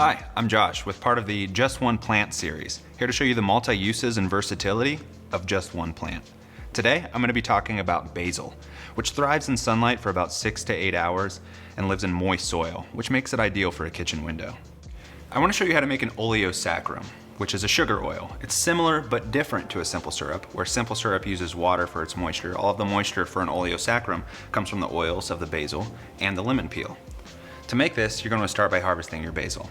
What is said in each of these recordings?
Hi, I'm Josh with part of the Just One Plant series, here to show you the multi-uses and versatility of just one plant. Today, I'm going to be talking about basil, which thrives in sunlight for about 6 to 8 hours and lives in moist soil, which makes it ideal for a kitchen window. I want to show you how to make an Oleo Saccharum, which is a sugar oil. It's similar but different to a simple syrup, where simple syrup uses water for its moisture. All of the moisture for an Oleo Saccharum comes from the oils of the basil and the lemon peel. To make this, you're going to start by harvesting your basil.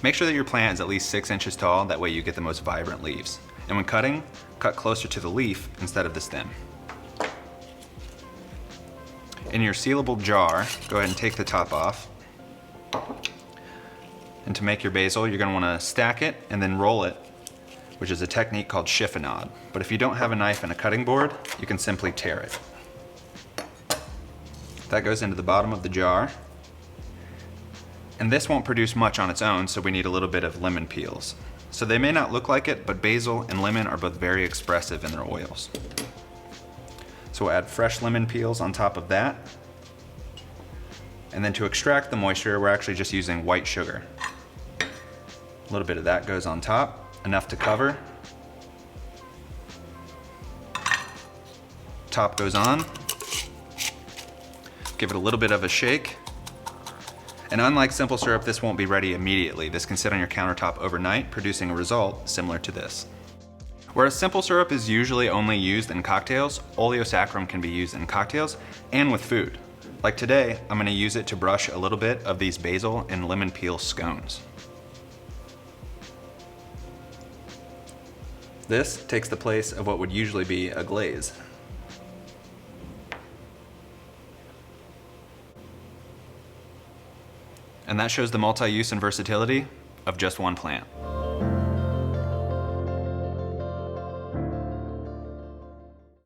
Make sure that your plant is at least 6 inches tall, that way you get the most vibrant leaves. And when cutting, cut closer to the leaf instead of the stem. In your sealable jar, go ahead and take the top off. And to make your basil, you're going to want to stack it and then roll it, which is a technique called chiffonade. But if you don't have a knife and a cutting board, you can simply tear it. That goes into the bottom of the jar. And this won't produce much on its own, so we need a little bit of lemon peels. So they may not look like it, but basil and lemon are both very expressive in their oils. So we'll add fresh lemon peels on top of that. And then to extract the moisture, we're actually just using white sugar. A little bit of that goes on top, enough to cover. Top goes on. Give it a little bit of a shake. And unlike simple syrup, this won't be ready immediately. This can sit on your countertop overnight, producing a result similar to this. Whereas simple syrup is usually only used in cocktails, Oleo Saccharum can be used in cocktails and with food. Like today, I'm going to use it to brush a little bit of these basil and lemon peel scones. This takes the place of what would usually be a glaze. And that shows the multi-use and versatility of just one plant.